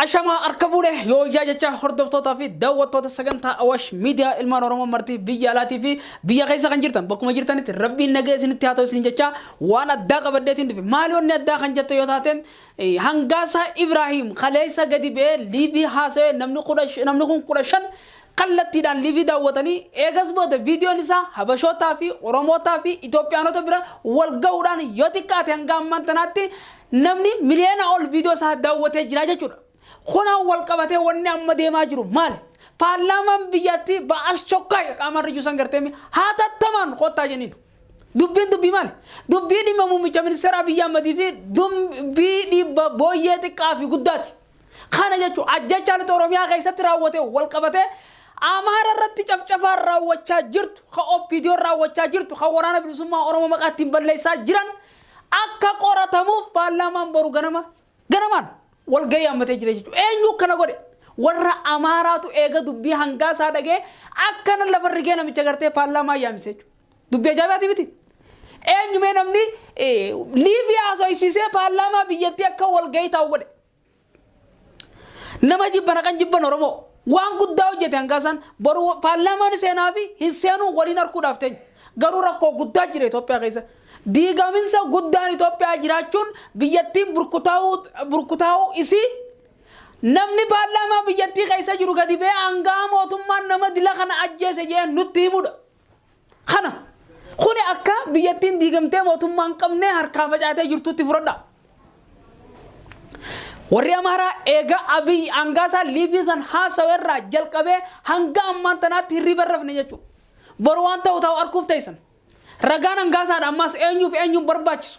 Ashama arkabule yoo jaajacha hordoftoota fi daawwattoota sagantaa Awaash miidiyaa ilmaan Oromoo marti biyya alaatii fi biyya keessa kan jirtan bakkuma jirtanitti rabbiin nagaa isinitti haa ta'u isin jecha waan addaa qabaddeetiin dhufe maaliyoonni addaa kan jette yoo taateen Hangaasa Ibrahim Khaleessa gadi bee liivii haasa'ee namni kun 15 kallattiidhaan liivii daawwatanii eegas booda viidiyoon isaa Habashootaa fi Oromootaa fi Itoophiyaanota bira wal gahuudhaan yoo xiqqaate hanga ammaan tanaatti namni miliyoona ol viidiyoo isaa daawwatee jira jechuudha. Khuna wal qabate wanni amma deemaa jiru maal paarlaamaan biyyatti ba'as chokkay qaamarri juusan garteemi hatattaman qotaa jeniin dubbii maal dubbii dhimma muummicha ministeera Abiyyi Ahmedii fi dubbii dhibba booyyee xiqqaa fi guddaati kana jechuun ajjechaan Oromiyaa keessatti raawwate wal qabate Amaara irratti cafcafaa raawwachaa jirtu ka OPDO raawwachaa jirtu ka waraana bilisummaa Oromoo maqaattiin balleessaa jiran akka qoratamuuf paarlaamaan boru ganamaan walgayii ammatee jira jechuudha. Eenyu kana godhe warra Amaaraatu eega dubbii Hangaasaa dhagee akkana lafa rigee namicha gartee paarlaamaa yaamsee jechuudha. Dubbii ajaa'ibaati miti. Eenyumee namni liivii haasofsiisee paarlaamaa biyyattii akka walgayii taa'u godhe. Nama jibbana kan jibban Oromoo waan guddaa hojjete Hangaasaan boru paarlaamaan seenaa fi hin seenuu waliin harkuudhaaf ta'e garuu rakkoo guddaa jira Itoophiyaa keessa. Diigaminsa guddaan Itoophiyaa jiraachuun biyyattiin burkutaa'uu isii namni paarlaamaa biyyattii keessa jiru gadi bee hangaa mootummaan nama dila kana ajjeese jee nutti himudha. Kana kuni akka biyyattiin diigamtee mootummaan qabnee harkaa facaatee jirtutti fudhadha. Warri Amaaraa eega Abiyyi Hangaasaa liivii san haasawerraa jalqabee hanga ammaan tanaatti hirriba rafne jechuudha. Boru waan ta'u arguuf ta'isan. Ragaan Hangaasaadha ammas eenyuun barbaachisu.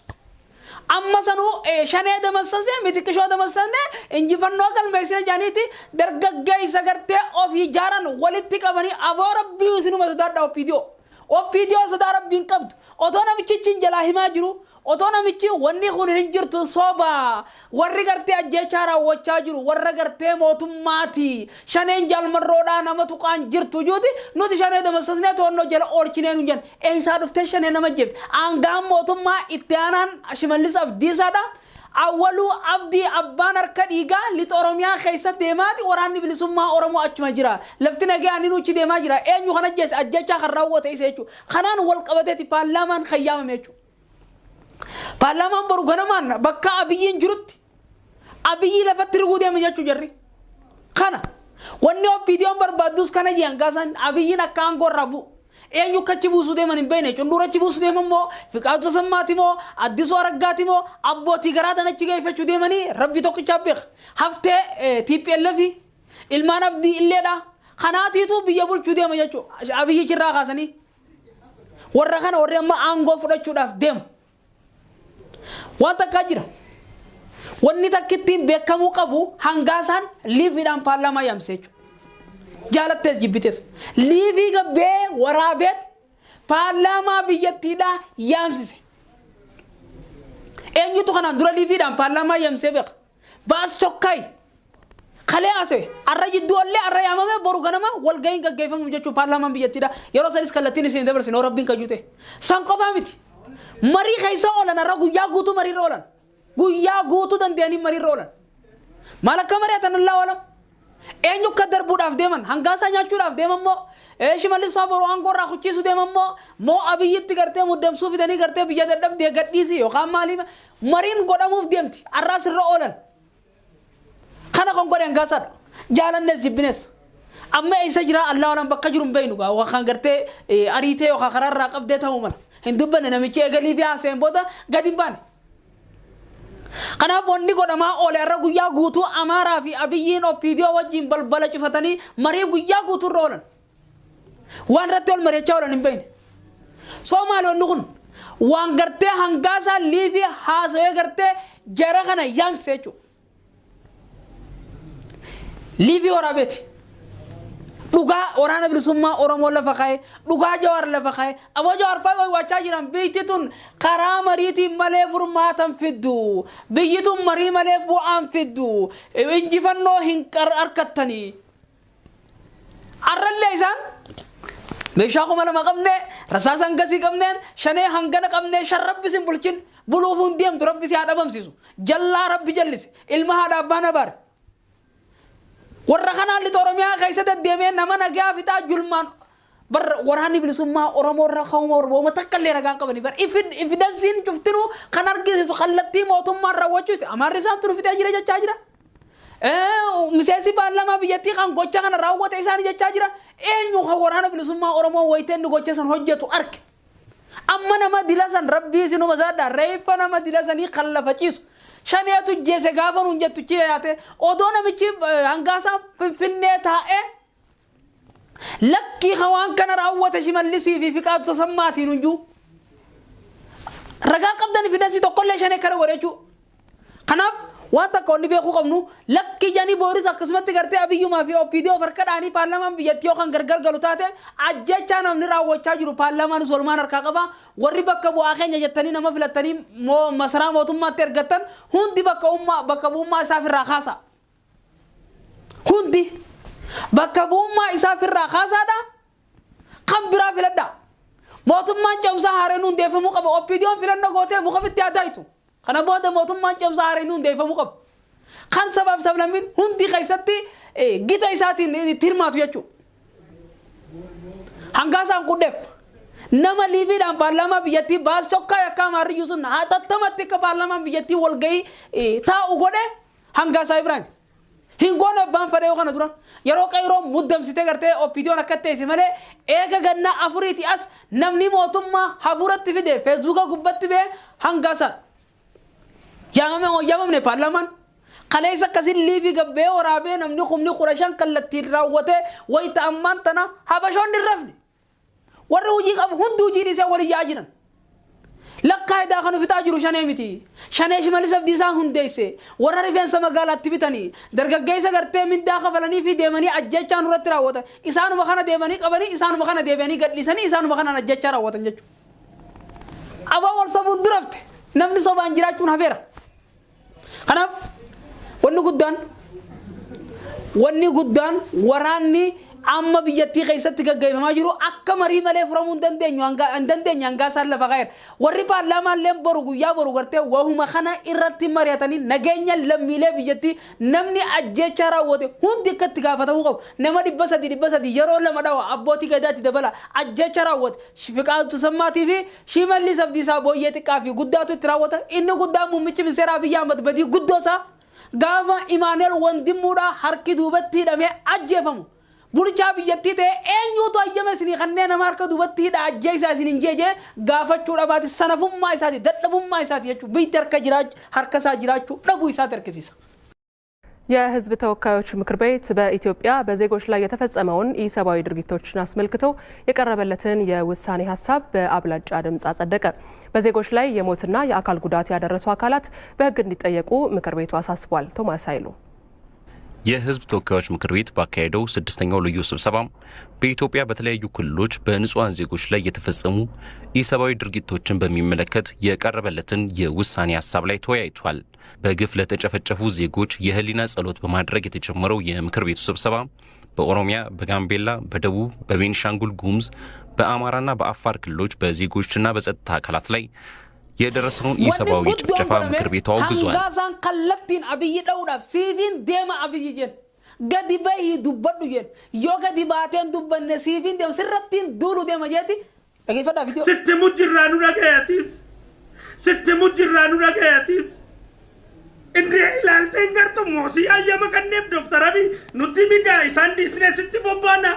Amma sanuu shanee damassasee mitikishoo damassasee injifannoo galmeessina jaaniiti dargaggeessa gartee ofii jaaran walitti qabanii aboo rabbii isinuma sodaadha OPDO sodaa rabbiin qabdu otoo namichi jalaa himaa jiru otoo namichi wanni kun hin jirtu soba warri gartee ajjechaa raawwachaa jiru warra gartee mootummaati shaneen jaalmarroodhaa nama tuqaan jirtu juuti nuti shanee damassasnee toonnoo jala oolchinee nu jenna isaa dhuftee shanee nama jeefte aangaan mootummaa itti aanaan Shimallis Abdiisaadha awwaluu abdii abbaan harka dhiigaa lixa Oromiyaa keessa deemaati waraanni bilisummaa Oromoo achuma jira lafti nagaa ani nuchi deemaa jira eenyu kana jees ajjechaa kan raawwate isa jechuudha kanaan wal qabateeti paarlaamaan khayyaamame jechuudha. Paarlaamaan boru ganamaan bakka Abiyyiin jirutti Abiyyi lafatti riguu deema jechuu jarri kana wanni OPDO'n barbaadus kana jee Hangaasaan Abiyyiin akka aangoo irraa bu'u eenyu kachi buusuu deeman hin beekne cunduurachi buusuu deeman moo Fiqaadu Tasammaati moo Addisuu Araggaati moo abbootii garaa danachi geeffachuu deemanii rabbi tokkicha beeka haftee TPLF ilmaan abdii illeedha kanaatiitu biyya bulchuu deema jechuu Abiyyi irraa kaasanii warra kana warri amma aangoo fudhachuudhaaf deemu. Wanta kajira wanni takkittiin beekamuu qabu Hangaasaan liiviidhaan paarlaamaa yaamsee jaalattees jibbites liivii gabbee waraabeet paarlaamaa biyyattiidhaa yaamsise eenyutu kanaan dura liiviidhaan paarlaamaa yaamsee beeka baas chokkay kalee haasa'e arra jidduullee arra yaamame boru ganama walgahiin gaggeeffamu jechuun paarlaamaan biyyattiidhaa yeroo sanis kallattiin isin dabarsine rabbiin kajute san qofaa miti. Marii keessa oolan arra guyyaa guutuu mariirra oolan guyyaa guutuu dandeenii mariirra oolan maal akka mari'atan illaa oolan eenyu akka darbuudhaaf deeman Hangaasaa nyaachuudhaaf deeman moo Shimallis boru aangoo irraa kuchiisuu deeman moo Abiyyitti gartee muddamsuu fidanii gartee biyya dadhabdee gadhiisii yookaan maaliif mariin godhamuuf deemti arraas irra oolan kana kan godhe Hangaasaadha jaalannees jibbines amma eessa jira allaa oolan bakka jiru hin beeynu waan gartee ariitee yookaan karaa irraa qabdee ta'uu mala. Hindubbanne namichi eegalii fi haasa'een booda gadi hin baane. Kanaaf wanni godhamaa oole irra guyyaa guutuu Amaaraa fi Abiyyiin OPDO wajjin balbala cufatanii marii guyyaa guutuu irra oolan. Waan irratti ol mari'achaa oolan hin beekne. Soomaalonni kun waan gartee Hangaasaa liivii haasa'ee gartee jara kana yaamsee jechuudha. Liivii waraabeeti. Dhugaa waraana bilisummaa Oromoo lafa kaa'e dhugaa Jawaar lafa kaa'e aboo Jawaar fa'aa wachaa jiran biyyi tun karaa mariitiin malee furmaatan fiddu biyyi tun marii malee bu'aan fiddu injifannoo hin harkattanii arrallee isaan meeshaa kuma lama qabne rasaasan gasii qabneen shanee hangana qabnee sharrabbisin bulchin buluufuun deemtu rabbi si haa dhabamsiisu jallaa rabbi jallisi ilma haadha abbaan abaare warra kanaan lixa oromiyaa keessatti deemee nama nagaa fitaa julmaan bar waraanni bilisummaa oromoo irraa ka'uma oromoo takkaallee ragaan qabanii bar evidensiin cuftinu kan argisiisu kallattii mootummaan raawwachuuti amaarri isaan turu fitee jira jechaa jira miseensi paarlaamaa biyyattii kan gocha kana raawwate isaanii jechaa jira eenyu kan waraana bilisummaa oromoo wayteen gocha san hojjetu arge amma nama dilasan rabbii sinuma zaadha reeffa nama dilasanii kan lafa ciisu shaneetu jeese gaafa nuun jettu ciyaate odoo namichi hangaasaa finfinnee taa'ee lakki khawaan kana raawwate Shimallisii fi Fiqaadu Tasammaatiin hunjuu ragaa qabdan fidansi tokkollee shanee kana godhachuu kanaaf waan takka onni beekuu qabnu lakki janii booris akkasumatti gartee Abiyyumaa fi OPDO farkadhaanii paarlaamaan biyyattii yookaan gargar galu taate ajjechaa namni raawwachaa jiru paarlaamaan solmaan harkaa qaba warri bakka bu'aa keenya jettanii nama filattanii masaraa mootummaatti ergattan hundi bakka bu'ummaa isaaf irraa kaasa hundi bakka bu'ummaa isaaf irraa kaasaadha kan biraa filadha mootummaan cimsaa haareen hundeeffamuu qaba OPDOon filannoo gootee muka fitti addaayitu kana booda mootummaan cimsaa haareen hundeeffamuu qaba kan sabaaf sablammiin hundi keessatti gita isaatiin hirmaatu jechuudha hangaasaan qudheef nama liiviidhaan paarlaamaa biyyattii baas tokkaa yakkaa maarriyyuu sun hatattamatti akka paarlaamaan biyyattii walgahii taa'u godhe hangaasaa Ibraahim hingoon abbaan fadhee kana dura yeroo qayroo muddamsite gartee OPDOon akka ta'e malee eega ganna afuriiti as namni mootummaa hafuuratti fide feesbuuka gubbatti bee hangaasaan yaamamne paarlaamaan kaleessa akkasiin liivii gabbee waraabee namni kumni 15 kallattiin raawwate wayita ammaan tana habashoonni rafne warri hojii qabu hundi hojii dhiisee walii yaa jiran lakkaa idaa kan ufitaa jiru shanee miti shanee Shimallis Abdiisaa hundeesse warra rifeensa magaalaatti bitanii dargaggeessa gartee mindaa kafalanii fi deemanii ajjechaan irratti raawwatan isaanuma kana deemanii qabanii isaanuma kana deebi'anii gadhiisanii isaanuma kana ajjechaa raawwatan jechuudha abaa wal sobuun durafte namni sobaan jiraachuun hafeera kanaaf wanni guddaan waraanni amma biyyattii keessatti gaggeeffamaa jiru akka marii malee furamuu hin dandeenye hangaasaan lafa kaa'eera warri paarlaamaan boru guyyaa boru gartee wahuma kana irratti mari'atanii nageenya lammiilee biyyattii namni ajjechaa raawwate hundi akka itti gaafatamuu qabu nama 300 yeroo lama dhawa abbootii gadaatti dabala ajjechaa raawwate Fiqaadu Tasammaatii fi Shimallis Abdiisaa booyyee xiqqaa fi guddaatu itti raawwata inni guddaan muummichi ministeeraa Abiyyi Ahmad badii guddoosaa gaafa Imaaneel Wandimmuudhaa harki duubatti hidhamee ajjeefamu bulchaa biyyattii ta'e eenyuutu ayyama isinii kanneen nama harka duubatti hidhaa ajjeesaa isiniin jeejee gaafachuudha baate sanafummaa isaati dadhabummaa isaati jechuudha biyyatti harka isaa jiraachuu dhabuu isaati harkisiisa. የህዝብ ተወካዮች ምክር ቤት በኢትዮጵያ በዜጎች ላይ የተፈጸመውን ኢሰብአዊ ድርጊቶችን አስመልክቶ የቀረበለትን የውሳኔ ሀሳብ በአብላጫ ድምጽ አጸደቀ። በዜጎች ላይ የሞትና የአካል ጉዳት ያደረሱ አካላት በህግ እንዲጠየቁ ምክር ቤቱ አሳስቧል። ቶማስ ኃይሉ የህዝብ ተወካዮች ምክር ቤት ባካሄደው 6ኛው ልዩ ስብሰባ በኢትዮጵያ በተለያዩ ክልሎች በንጹሃን ዜጎች ላይ የተፈጸሙ ኢሰብአዊ ድርጊቶችን በሚመለከት የቀረበለትን የውሳኔ ሀሳብ ላይ ተወያይቷል። በግፍ ለተጨፈጨፉ ዜጎች የህሊና ጸሎት በማድረግ የተጀመረው የምክር ቤቱ ስብሰባ በኦሮሚያ፣ በጋምቤላ፣ በደቡብ፣ በቤንሻንጉል ጉሙዝ፣ በአማራና በአፋር ክልሎች በዜጎችና በጸጥታ አካላት ላይ የደረሰውን ኢሰብአዊ ጭፍጨፋ ምክር ቤቱ አውግዟል። hangaasaan kallattiin Abiyyi dha'uudhaaf siifiin deema Abiyyi jen gadi bahii dubbadhu jen yoo gadi baateen dubbanne siifiin deema sirrattiin duulu deema jeeti dhageeffadhaa fidiyoo. Sitti mujjirraanu dhagayatis indee ilaalteen gartu moosii ayyama kanneef Dr. Abiy nutti migaa isaan dhiisnee sitti bobbaana.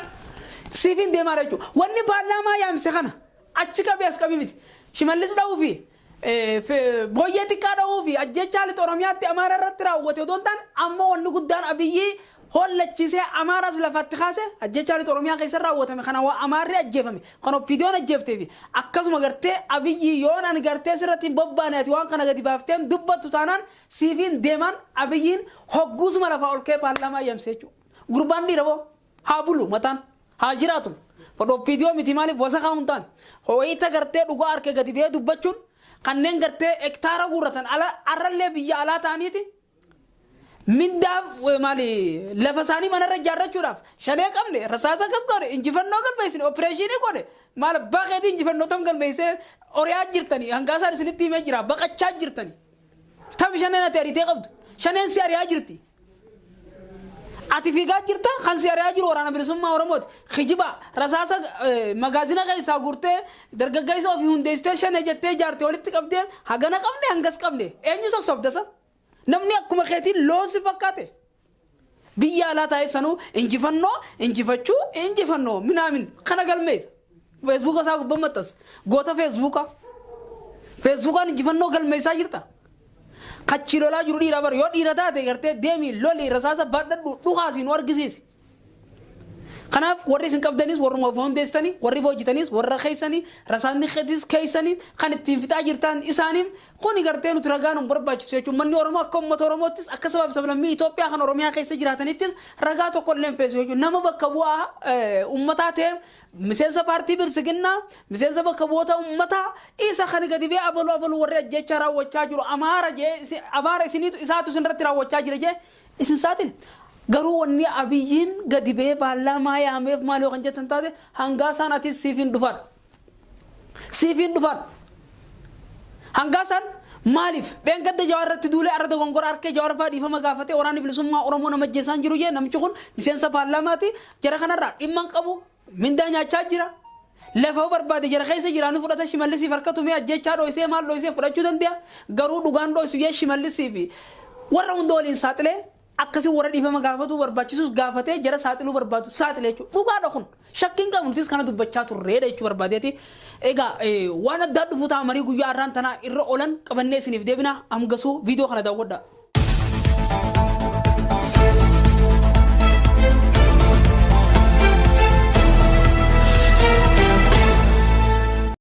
Siifiin deemaa jechuudha wanni paarlaamaa yaamse kana achi qabee as qabii miti Shimallis dha'uu fi booyyee xiqqaa dha'uu fi ajjechaa lixa Oromiyaatti Amaara irratti raawwate odoo hin taane ammoo wanni guddaan Abiyyi hollachiisee Amaaras lafatti kaase ajjechaa lixa Oromiyaa keessa raawwatame kana Amaarri ajjeefame kan OPDOon ajjeeftee fi akkasuma gartee Abiyyi yoon ani gartee sirratti bobbaaneeti waan kana gadi baafteen dubbattu taanaan siifiin deemaan Abiyyiin hogguusuma lafaa ol ka'ee paarlaamaa yaamse jechuudha gurbaan dhiira boo haa bulu mataan haa jiraatu OPDO miti maaliif wasa kaa'uun taane ho'iita gartee dhugaa harka gadi ba'ee dubbachuun kanneen gartee hektaara guurratan arrallee biyya alaa ta'aniiti mindaa maali lafa isaanii manarra ijaarrachuudhaaf shanee qabne rasaasa gas godhe injifannoo galmeessine opereeshinii godhe maal baaqeetii injifannoo tam galmeessee oriyaa jirtanii hangaasaan isinitti himee jira baqachaa jirtanii tam shaneen ati ariitee qabdu shaneen si ariyaa jirti ati fiigaa jirta kan si ari'aa jiru waraana bilisummaa Oromooti kijiba rasaasa magaazina keessaa gurtee dargaggeessa ofii hundeessitee shan jettee jaartee walitti qabdee hagana qabne hangas qabne eenyu sossobdasa namni akkuma keetiin loonsi fakkaate biyya alaa taa'ee sanuu injifachuu injifannoo minaamin kana galmeessa feesbuuka isaa gubbaa maxxas goota feesbuukaan injifannoo galmeessaa jirta. Kachilolaa jiru dhiira bar yoo dhiira taate gartee deemi loli rasaasa baadhadhu dhugaasiin argisiisi. Kanaaf warri isin qabdanis warruma foondeestanii warri boojitanis warra keeysanii rasaasni keeysanii kan ittiin fixaa jirtan isaaniif kuni gartee nuti ragaan hin barbaachisu jechuun manni Oromoo akka uummata Oromoottis akka sabab sablammii Itoophiyaa kan Oromiyaa keessa jiraatanittis ragaa tokko illee hin feesu jechuun nama bakka bu'aa uummataa ta'e miseensa paartii Bilisiginnaa miseensa bakka bu'oota uummataa isa kan gadi bee abalu warri ajjechaa raawwachaa jiru amaara isiniitu isaatu isinirratti raawwachaa jira jee isin saatin garuu wanni abiyyiin gadi bee baallaa maayameef maaloo kan jettan taate hangaasaan atis siifin dhufan hangaasaan maaliif beengadda jawaarratti duulee arrata gongora harkee jawaarfaa dhiifama gaafatee waraanni bilisummaa Oromoo nama ajjeesaan jiru jee namichi kun miseensa paarlaamaati jara kanarraa dhimman qabu mindaa nyaachaa jira lafa barbaade jara keessa jiraanu fudhata Shimallisiif harka tumee ajjechaa dhoysee maal dhoysee fudhachuu danda'a garuu dhugaan dhoysu jee Shimallisiif warra hunda waliin saaxilee akkasi warra dhiifama gaafatu barbaachisus gaafatee jara saaxiluu barbaadu saaxilee jechuudha dhugaadha kun shakkiin qabnutis kana dubbachaa turreedha jechuu barbaadeeti egaa waan addaa dhufu ta'a marii guyyaa irraan tanaa irra oolan qabannee isiniif deebina amgasuu viidiyoo kana daawwadhaa.